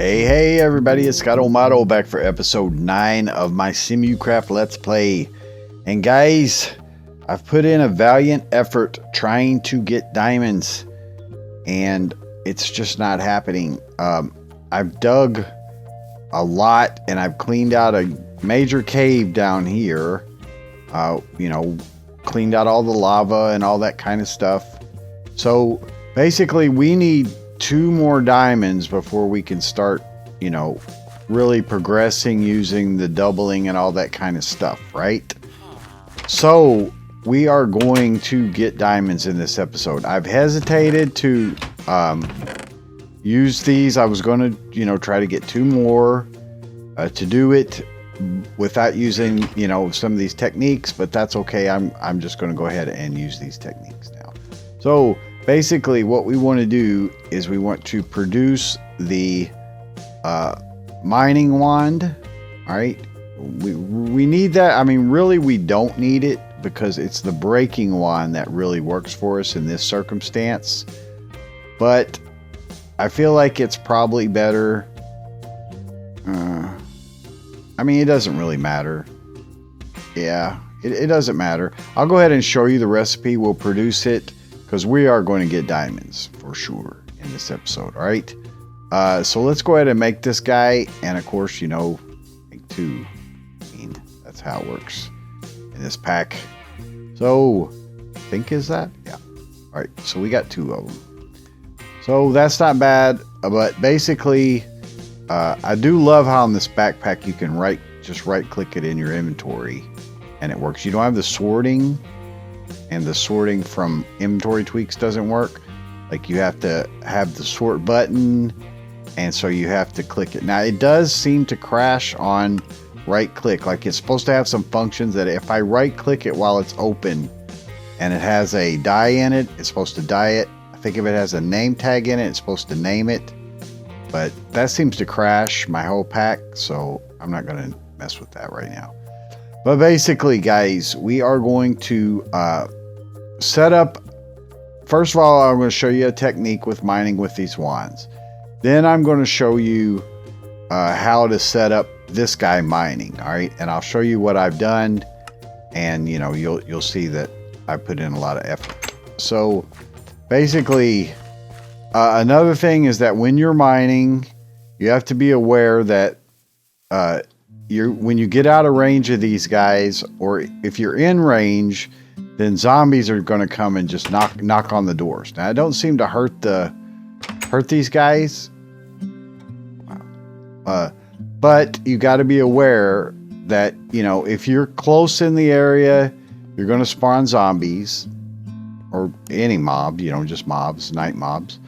Hey everybody, it's Scott O'Mato back for episode 9 of my SimUKraft Let's Play. And guys, I've put in a valiant effort trying to get diamonds, and it's just not happening. I've dug a lot, and I've cleaned out a major cave down here. Cleaned out all the lava and all that kind of stuff. So basically we need 2 more diamonds before we can start, really progressing using the doubling and all that kind of stuff, right? So we are going to get diamonds in this episode. I've hesitated to use these. I was going to, try to get 2 more to do it without using, some of these techniques, but that's okay. I'm just going to go ahead and use these techniques now. So basically what we want to do is we want to produce the mining wand. All right, we need that. I mean, really we don't need it because it's the breaking wand that really works for us in this circumstance, but I feel like it's probably better. I mean, it doesn't really matter. Yeah, it doesn't matter. I'll go ahead and show you the recipe. We'll produce it because we are going to get diamonds for sure in this episode. All right. So let's go ahead and make this guy. And of course, make 2. I mean, that's how it works in this pack. So I think is that? Yeah. All right. So we got 2 of them. So that's not bad. But basically, I do love how in this backpack you can just right click it in your inventory and it works. You don't have the sorting, and the sorting from inventory tweaks doesn't work. Like, you have to have the sort button, and so you have to click it. Now it does seem to crash on right click. Like, it's supposed to have some functions that if I right click it while it's open and it has a die in it, it's supposed to die it. I think if it has a name tag in it, it's supposed to name it. But that seems to crash my whole pack, so I'm not going to mess with that right now. But basically, guys, we are going to set up. First of all, I'm going to show you a technique with mining with these wands. Then I'm going to show you how to set up this guy mining. All right, and I'll show you what I've done, and you'll see that I put in a lot of effort. So basically, another thing is that when you're mining, you have to be aware that when you get out of range of these guys, or if you're in range, then zombies are going to come and just knock on the doors. Now, I don't seem to hurt these guys, but you got to be aware that if you're close in the area, you're going to spawn zombies or any mob, just mobs, night mobs.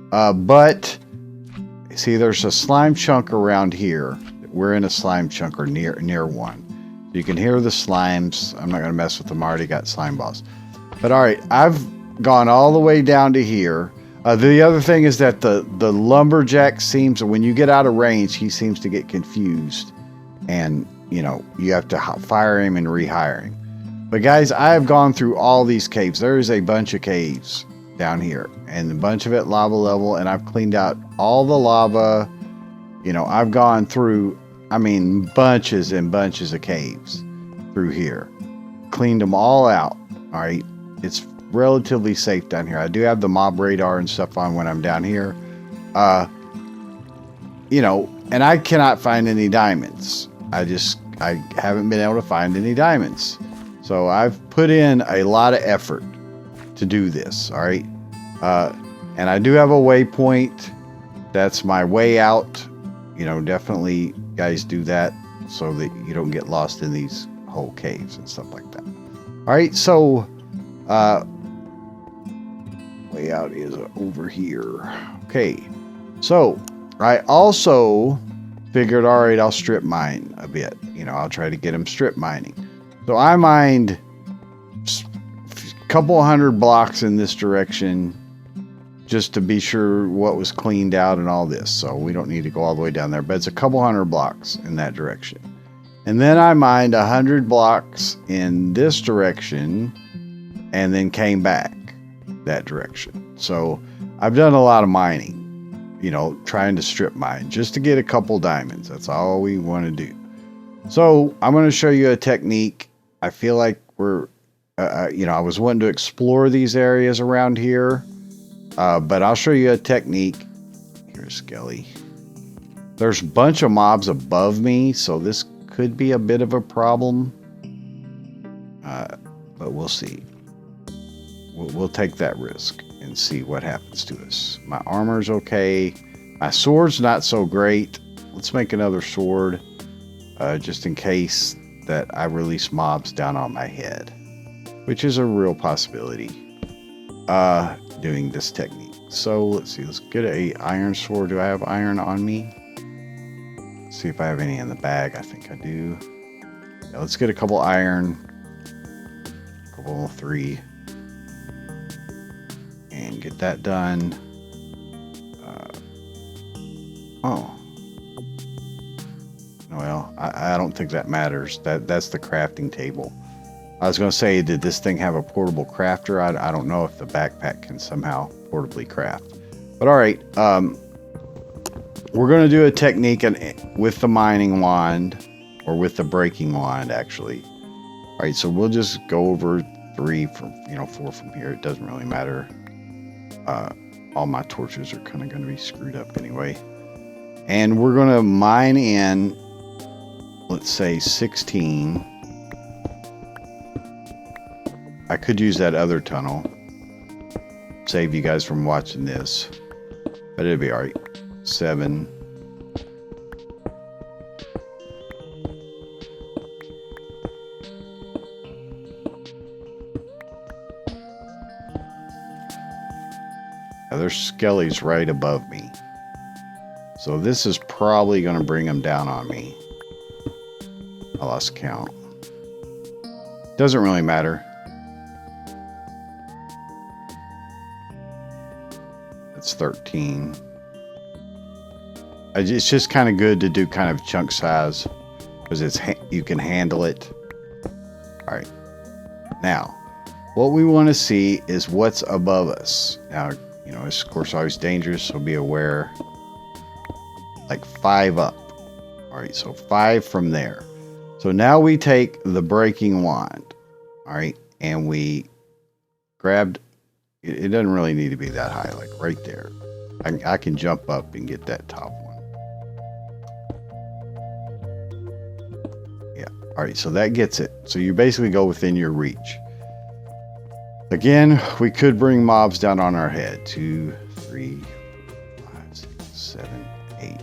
But see, there's a slime chunk around here. We're in a slime chunk or near one. So you can hear the slimes. I'm not going to mess with them. I already got slime balls. But all right, I've gone all the way down to here. The other thing is that the lumberjack seems, when you get out of range, he seems to get confused. And, you have to fire him and rehire him. But guys, I have gone through all these caves. There is a bunch of caves down here, and a bunch of it lava level, and I've cleaned out all the lava. I've gone through, bunches and bunches of caves through here, cleaned them all out. All right, it's relatively safe down here. I do have the mob radar and stuff on when I'm down here, and I cannot find any diamonds. I haven't been able to find any diamonds, so I've put in a lot of effort to do this. All right, and I do have a waypoint. That's my way out. Definitely, guys, do that so that you don't get lost in these whole caves and stuff like that. All right, so way out is over here. Okay, so I also figured, all right, I'll strip mine a bit. I'll try to get them strip mining. So I mined a couple 100 blocks in this direction just to be sure what was cleaned out and all this. So we don't need to go all the way down there, but it's a couple 100 blocks in that direction. And then I mined 100 blocks in this direction and then came back that direction. So I've done a lot of mining. you know, trying to strip mine just to get a couple diamonds. That's all we want to do. So I'm going to show you a technique. I feel like we're, you know, I was wanting to explore these areas around here, but I'll show you a technique. Here's Skelly. There's a bunch of mobs above me, so this could be a bit of a problem, but we'll see. We'll take that risk and see what happens to us. My armor's okay. My sword's not so great. Let's make another sword, just in case that I release mobs down on my head, which is a real possibility, doing this technique. So let's see, let's get a iron sword. Do I have iron on me? Let's see if I have any in the bag. I think I do. Yeah, let's get a couple iron, couple 3, and get that done. Oh. Well, I don't think that matters. That's the crafting table. I was going to say, did this thing have a portable crafter? I don't know if the backpack can somehow portably craft. But all right, we're going to do a technique with the mining wand, or with the breaking wand, actually. All right, so we'll just go over 3 from, 4 from here. It doesn't really matter. All my torches are kind of going to be screwed up anyway. And we're going to mine in, let's say 16. I could use that other tunnel. Save you guys from watching this. But it'll be alright. 7. Now there's skellies right above me. So this is probably going to bring them down on me. I lost count. Doesn't really matter. It's 13. It's just kind of good to do kind of chunk size, because you can handle it. All right. Now, what we want to see is what's above us. Now, it's of course always dangerous, so be aware. Like 5 up. All right, so 5 from there. So now we take the breaking wand. All right, and we grabbed. It doesn't really need to be that high, like right there. I can jump up and get that top one. Yeah. All right, so that gets it. So you basically go within your reach. Again, we could bring mobs down on our head. 2, 3, 5, 6, 7, 8, 9,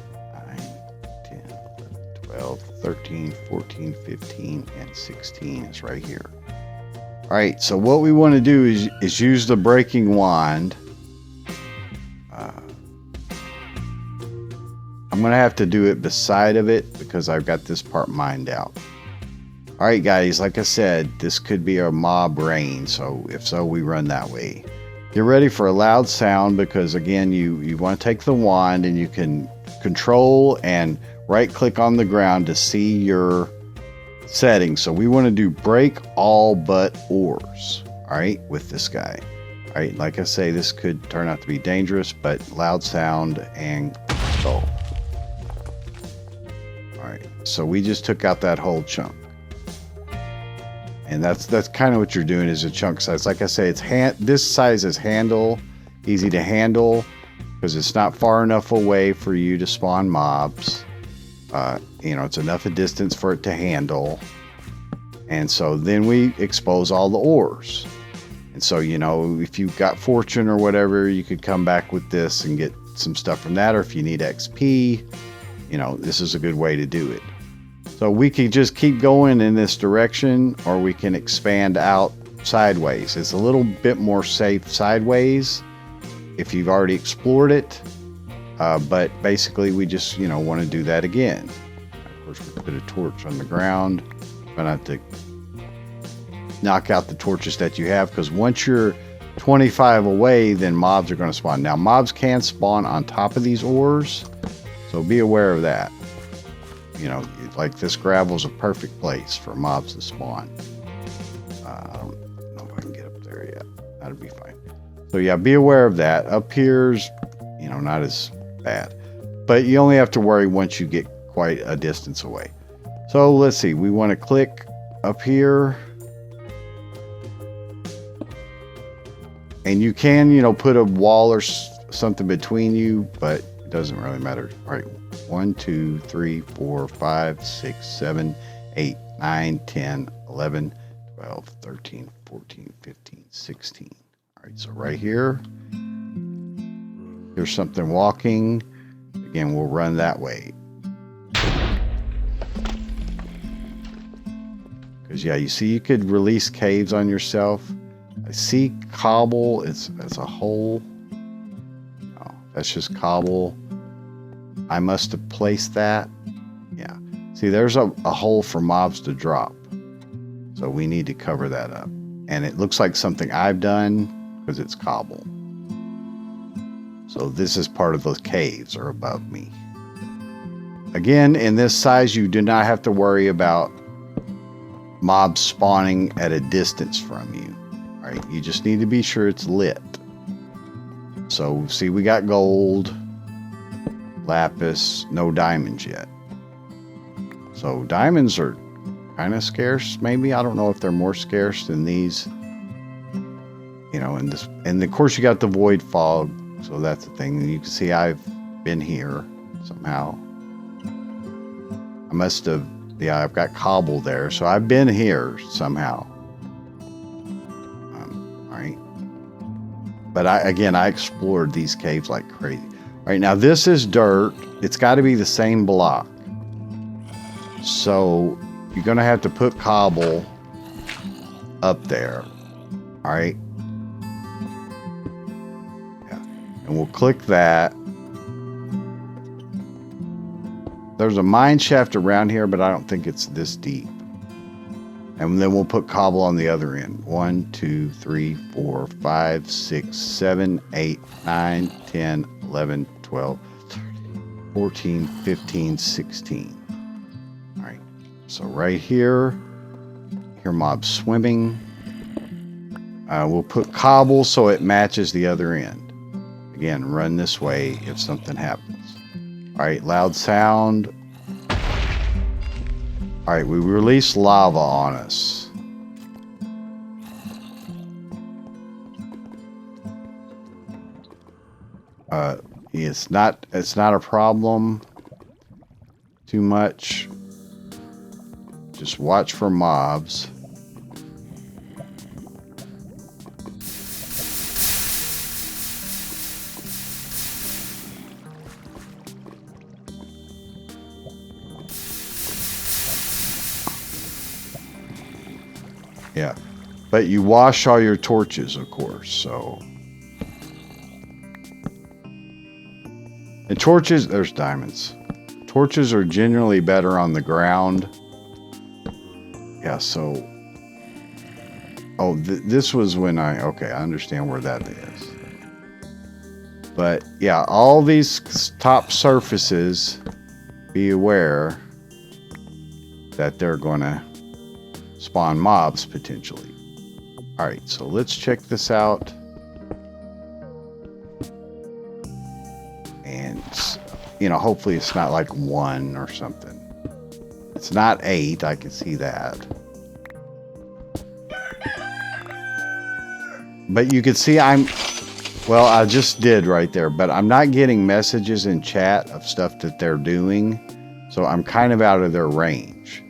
10, 11, 12, 13, 14, 15, and 16 is right here. All right, so what we want to do is use the breaking wand. I'm going to have to do it beside of it because I've got this part mined out. All right, guys, like I said, this could be a mob rain, so if so, we run that way. Get ready for a loud sound because, again, you want to take the wand and you can control and right-click on the ground to see your settings. So we want to do break all but ores, all right, with this guy. All right, like I say, this could turn out to be dangerous, but loud sound and go. All right, so we just took out that whole chunk. And that's kind of what you're doing is a chunk size. Like I say, it's this size is easy to handle because it's not far enough away for you to spawn mobs. It's enough a distance for it to handle. And so then we expose all the ores. And so, if you've got fortune or whatever, you could come back with this and get some stuff from that. Or if you need XP, this is a good way to do it. So we can just keep going in this direction, or we can expand out sideways. It's a little bit more safe sideways if you've already explored it. But basically we just, want to do that again. Of course, we put a torch on the ground. Try not to knock out the torches that you have, because once you're 25 away, then mobs are going to spawn. Now, mobs can spawn on top of these ores, so be aware of that. Like this gravel's a perfect place for mobs to spawn. I don't know if I can get up there yet. That'll be fine. So yeah, be aware of that. Up here's, not as bad. But you only have to worry once you get quite a distance away. So let's see, we want to click up here. And you can, you know, put a wall or something between you, but it doesn't really matter. All right, 1, 2, 3, 4, 5, 6, 7, 8, 9, 10, 11, 12, 13, 14, 15, 16. All right, so right here, there's something walking. Again, we'll run that way. Because, yeah, you see, you could release caves on yourself. I see cobble. It's a hole. No, that's just cobble. I must have placed that. Yeah. See, there's a hole for mobs to drop. So we need to cover that up. And it looks like something I've done because it's cobble. So this is part of those caves or above me. Again, in this size, you do not have to worry about mobs spawning at a distance from you. Right? You just need to be sure it's lit. So see, we got gold, lapis, no diamonds yet. So diamonds are kind of scarce, maybe. I don't know if they're more scarce than these. You know, and of course you got the void fog, so that's the thing. You can see I've been here somehow. I must have, yeah, I've got cobble there, so I've been here somehow. Right. But I explored these caves like crazy. All right, now this is dirt. It's got to be the same block. So you're going to have to put cobble up there. All right. Yeah. And we'll click that. There's a mine shaft around here, but I don't think it's this deep. And then we'll put cobble on the other end. 1, 2, 3, 4, 5, 6, 7, 8, 9, 10, 11, 12, 13, 14, 15, 16. All right. So right here, hear mobs swimming. We'll put cobble so it matches the other end. Again, run this way if something happens. All right, loud sound. All right, we release lava on us. It's not a problem too much. Just watch for mobs. Yeah, but you wash all your torches, of course, so. And torches, there's diamonds. Torches are generally better on the ground. Yeah, so. Oh, this was when okay, I understand where that is. But yeah, all these top surfaces, be aware that they're going to spawn mobs potentially. All right, so let's check this out. And, you know, hopefully it's not like 1 or something. It's not 8, I can see that. But you can see well, I just did right there, but I'm not getting messages in chat of stuff that they're doing. So I'm kind of out of their range.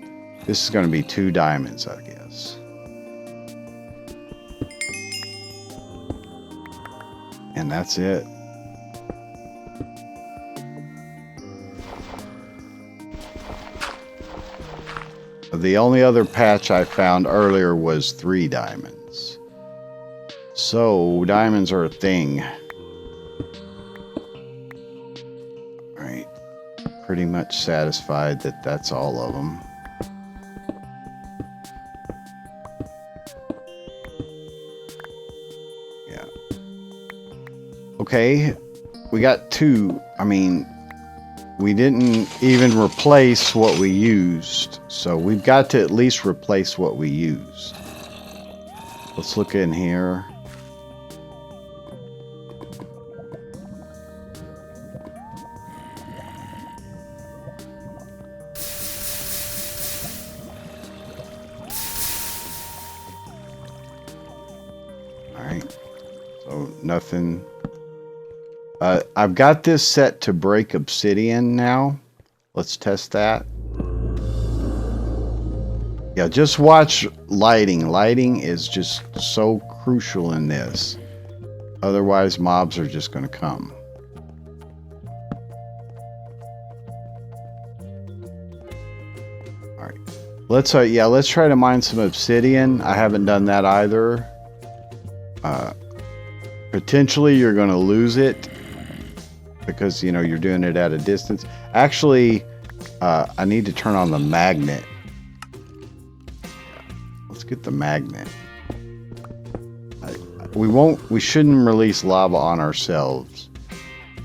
This is going to be 2 diamonds, I guess. And that's it. The only other patch I found earlier was 3 diamonds. So, diamonds are a thing. Alright. Pretty much satisfied that that's all of them. Okay, we got 2. I mean, we didn't even replace what we used. So we've got to at least replace what we used. Let's look in here. Alright. So nothing. I've got this set to break obsidian now. Let's test that. Yeah, just watch lighting. Lighting is just so crucial in this. Otherwise, mobs are just going to come. All right. Let's try to mine some obsidian. I haven't done that either. Potentially, you're going to lose it because, you know, you're doing it at a distance. Actually, I need to turn on the magnet. Let's get the magnet. We shouldn't release lava on ourselves,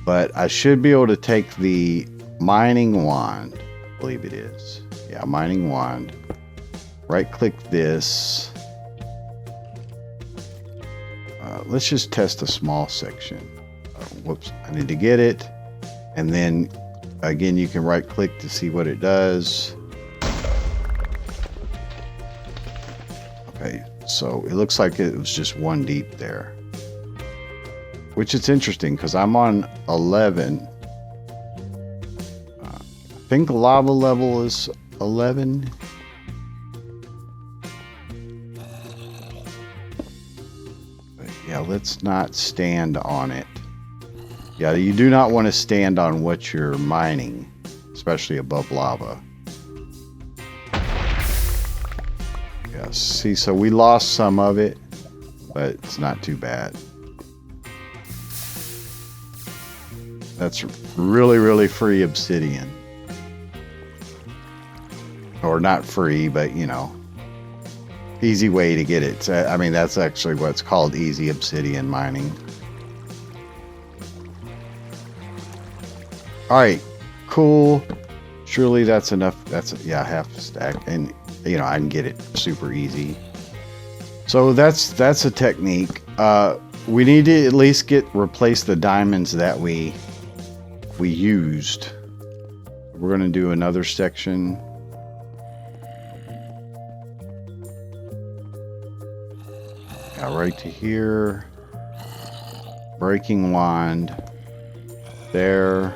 but I should be able to take the mining wand. I believe it is. Yeah, mining wand. Right click this. Let's just test a small section. Whoops, I need to get it. And then again, you can right click to see what it does. Okay, so it looks like it was just one deep there. Which is interesting because I'm on 11. I think the lava level is 11. But yeah, let's not stand on it. Yeah, you do not want to stand on what you're mining, especially above lava. Yes, see, so we lost some of it, but it's not too bad. That's really, really free obsidian. Or not free, but, you know, easy way to get it. I mean, that's actually what's called easy obsidian mining. All right, cool. Surely that's enough. Yeah, half a stack, and you know I can get it super easy. So that's a technique. We need to at least replace the diamonds that we used. We're gonna do another section. Yeah, right to here. Breaking wand. There.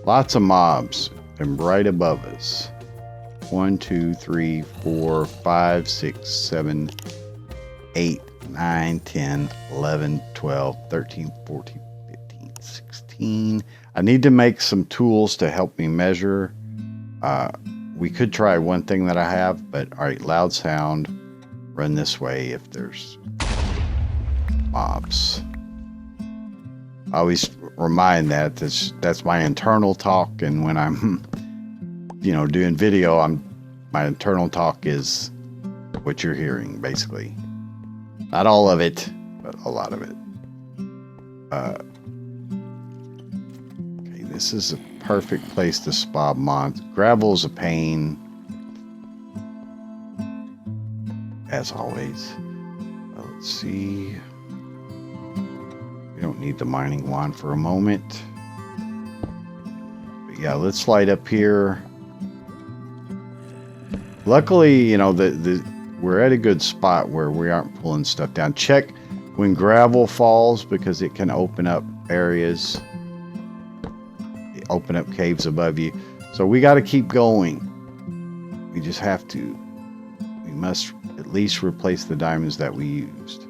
Lots of mobs, and right above us. 1, 2, 3, 4, 5, 6, 7, 8, 9, 10, 11, 12, 13, 14, 15, 16. I need to make some tools to help me measure. We could try one thing that I have, but all right, loud sound. Run this way if there's mobs. I always remind that's my internal talk, and when I'm, you know, doing video, my internal talk is what you're hearing, basically. Not all of it, but a lot of it. Okay, this is a perfect place to spawn mods. Gravel's a pain, as always. Let's see. We don't need the mining wand for a moment. But yeah, let's light up here. Luckily, you know, we're at a good spot where we aren't pulling stuff down. Check when gravel falls because it can open up areas. Open up caves above you. So we got to keep going. We just have to. We must at least replace the diamonds that we used.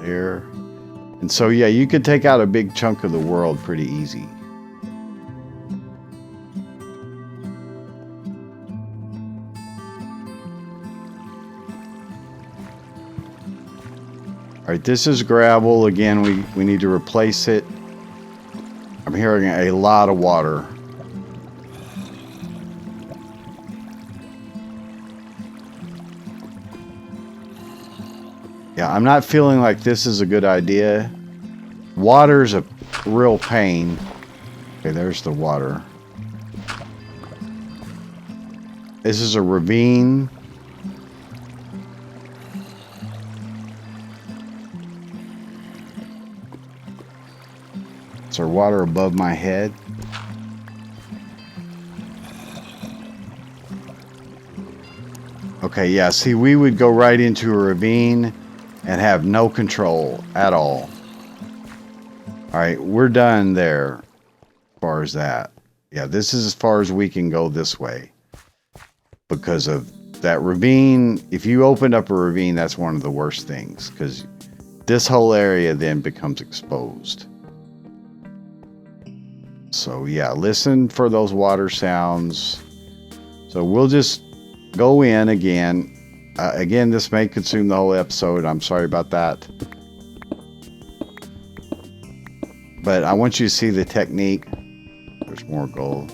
There. And so yeah, you could take out a big chunk of the world pretty easy. All right, this is gravel again. We need to replace it. I'm hearing a lot of water. Yeah, I'm not feeling like this is a good idea. Water's a real pain. Okay, there's the water. This is a ravine. Is there water above my head? Okay, yeah, see, we would go right into a ravine and have no control at all. All right, we're done there as far as that. Yeah, this is as far as we can go this way. Because of that ravine, if you opened up a ravine, that's one of the worst things. Because this whole area then becomes exposed. So yeah, listen for those water sounds. So we'll just go in again. Again, this may consume the whole episode. I'm sorry about that. But I want you to see the technique. There's more gold.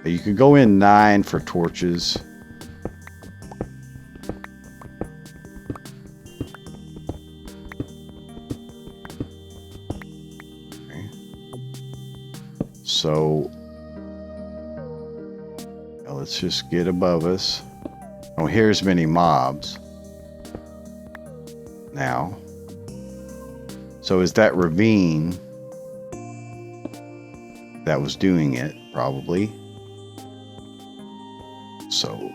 You could go in 9 for torches. Okay. So let's just get above us. Oh, here's many mobs. Now. So is that ravine that was doing it, probably. So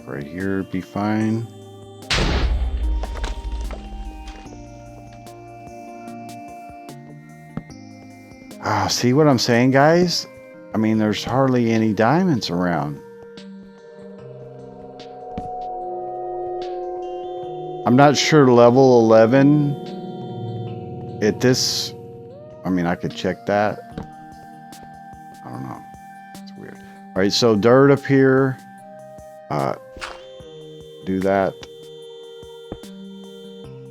right here would be fine. See what I'm saying, guys? I mean, there's hardly any diamonds around. I'm not sure level 11 at this. I mean, I could check that. I don't know. It's weird. All right, so dirt up here. Do that.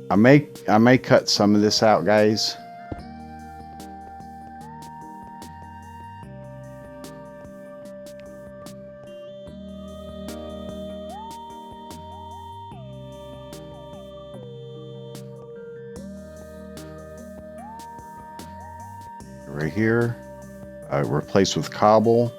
I may cut some of this out, guys. Right here, replace with cobble.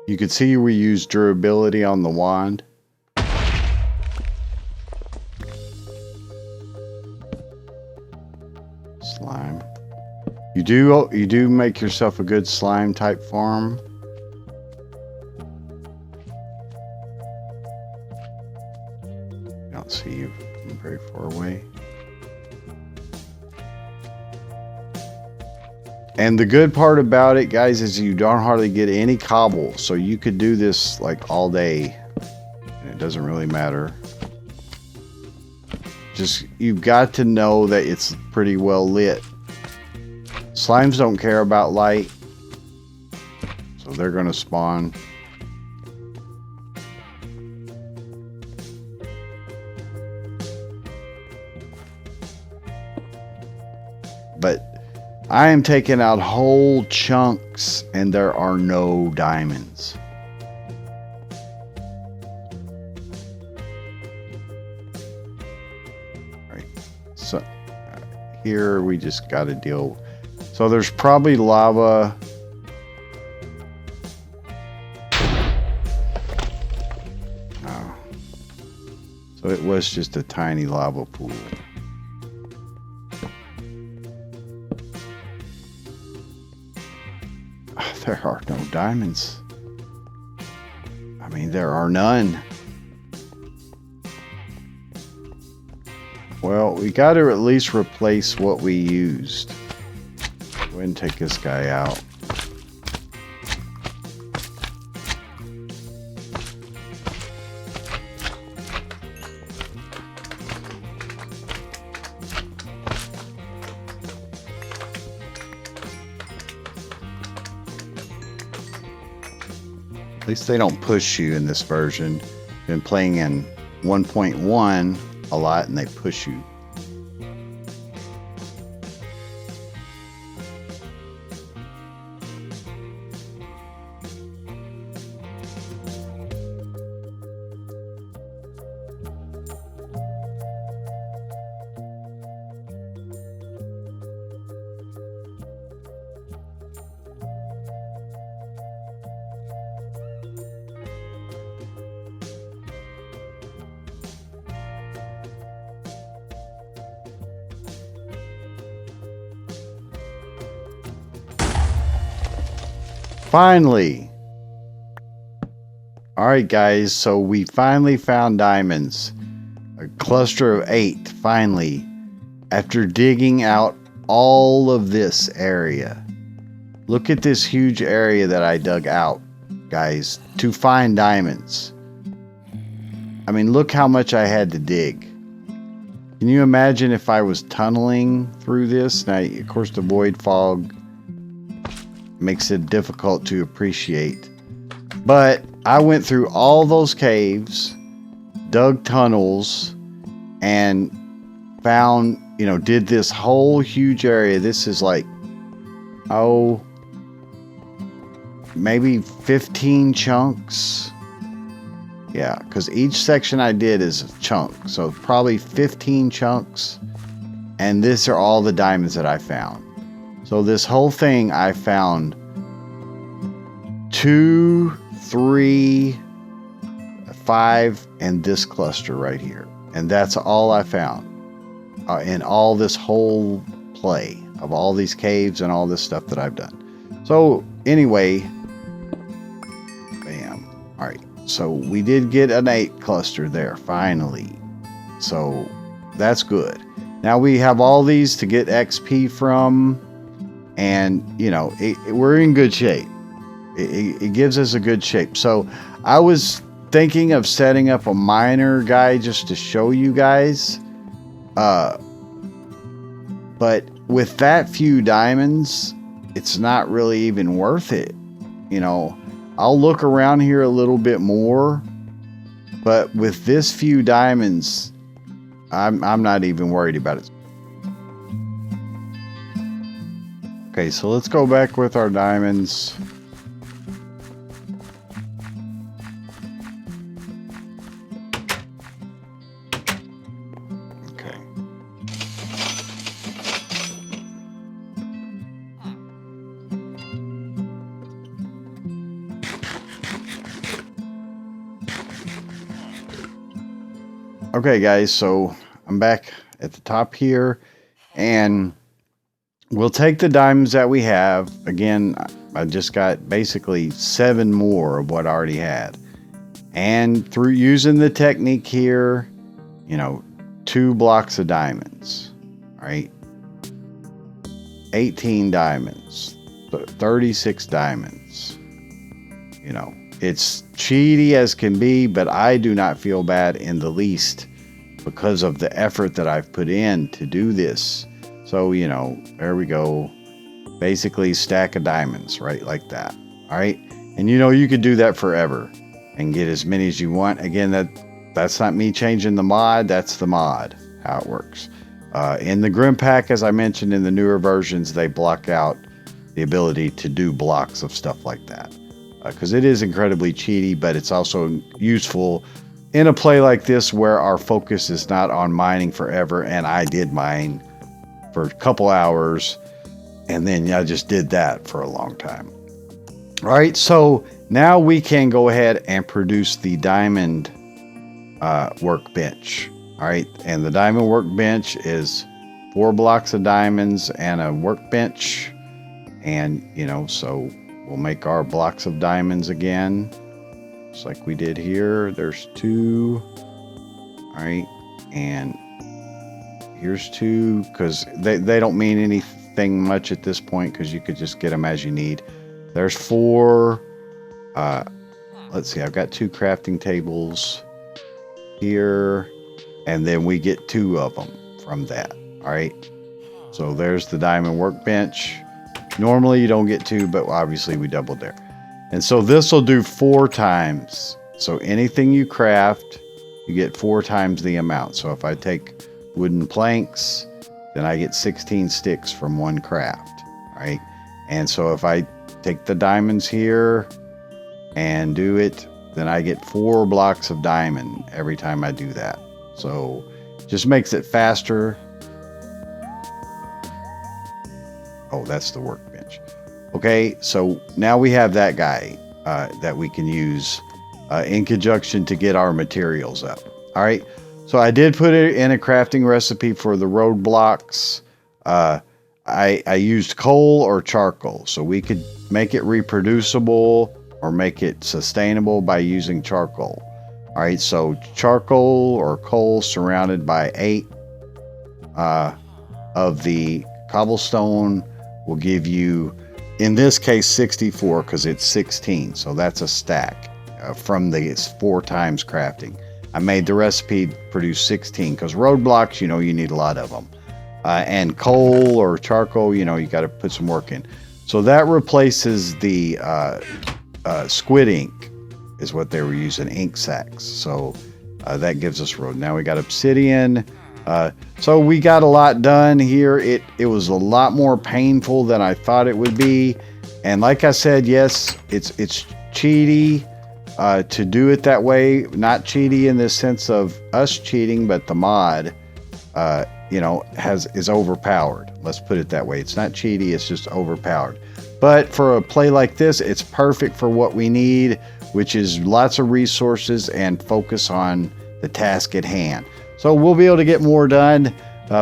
You can see we use durability on the wand. Slime. You do make yourself a good slime type farm. See you from very far away. And the good part about it, guys, is you don't hardly get any cobble, so you could do this like all day and it doesn't really matter. Just you've got to know that it's pretty well lit. Slimes don't care about light, so they're going to spawn. But I am taking out whole chunks and there are no diamonds. Right. So here we just got to deal. So there's probably lava. Oh. So it was just a tiny lava pool. There are no diamonds. I mean, there are none. Well, we got to at least replace what we used. Go ahead and take this guy out. At least they don't push you in this version. Been playing in 1.1 a lot and they push you. Finally. Alright guys, so we finally found diamonds. A cluster of 8, finally. After digging out all of this area. Look at this huge area that I dug out, guys, to find diamonds. I mean, look how much I had to dig. Can you imagine if I was tunneling through this? Now, of course, the void fog makes it difficult to appreciate. But I went through all those caves, dug tunnels, and found, you know, did this whole huge area. This is like, oh, maybe 15 chunks. Yeah, because each section I did is a chunk. So probably 15 chunks. And these are all the diamonds that I found. So this whole thing I found 2, 3, 5, and this cluster right here. And that's all I found in all this whole play of all these caves and all this stuff that I've done. So anyway, bam. All right. So we did get an 8 cluster there, finally. So that's good. Now we have all these to get XP from, and, you know, we're in good shape. It gives us a good shape. So I was thinking of setting up a miner guy just to show you guys. But with that few diamonds, it's not really even worth it. You know, I'll look around here a little bit more, but with this few diamonds, I'm not even worried about it. Okay, so let's go back with our diamonds. Okay. Okay guys, so I'm back at the top here, and we'll take the diamonds that we have. Again, I just got basically 7 more of what I already had. And through using the technique here, you know, 2 blocks of diamonds, right? 18 diamonds, 36 diamonds, you know. It's cheaty as can be, but I do not feel bad in the least because of the effort that I've put in to do this. So, you know, there we go. Basically, stack of diamonds, right? Like that. All right. And, you know, you could do that forever and get as many as you want. Again, that's not me changing the mod. That's the mod, how it works. In the Grim Pack, as I mentioned, in the newer versions, they block out the ability to do blocks of stuff like that. Because it is incredibly cheaty, but it's also useful in a play like this where our focus is not on mining forever. And I did mine for a couple hours, and then I just did that for a long time. All right, so now we can go ahead and produce the diamond workbench. All right, and the diamond workbench is 4 blocks of diamonds and a workbench. And, you know, so we'll make our blocks of diamonds again, just like we did here. There's 2. All right, and here's 2, because they don't mean anything much at this point, because you could just get them as you need. There's 4. Let's see, I've got 2 crafting tables here, and then we get 2 of them from that. All right, so there's the diamond workbench. Normally you don't get 2, but obviously we doubled there. And so this will do 4 times. So anything you craft, you get 4 times the amount. So if I take wooden planks, then I get 16 sticks from 1 craft, right? And so if I take the diamonds here and do it, then I get 4 blocks of diamond every time I do that. So just makes it faster. Oh, that's the workbench. Okay, so now we have that guy that we can use in conjunction to get our materials up. All right, so I did put it in a crafting recipe for the roadblocks. I used coal or charcoal, so we could make it reproducible or make it sustainable by using charcoal. All right, so charcoal or coal surrounded by 8 of the cobblestone will give you, in this case, 64 because it's 16. So that's a stack from the 4 times crafting. I made the recipe produce 16 because roadblocks, you need a lot of them. And coal or charcoal, you got to put some work in. So that replaces the squid ink is what they were using, ink sacks. So that gives us road. Now we got obsidian. So we got a lot done here. It was a lot more painful than I thought it would be. And like I said, yes, it's cheaty to do it that way. Not cheaty in the sense of us cheating, but the mod, is overpowered. Let's put it that way. It's not cheaty, it's just overpowered. But for a play like this, it's perfect for what we need, which is lots of resources and focus on the task at hand. So we'll be able to get more done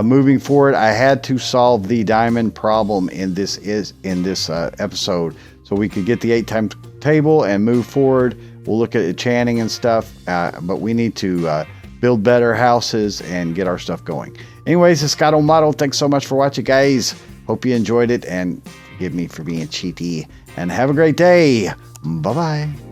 moving forward. I had to solve the diamond problem in this episode so we could get the 8 times table and move forward. We'll look at enchanting and stuff, but we need to build better houses and get our stuff going. Anyways, it's Scott Model. Thanks so much for watching, guys. Hope you enjoyed it, and forgive me for being cheaty. And have a great day. Bye-bye.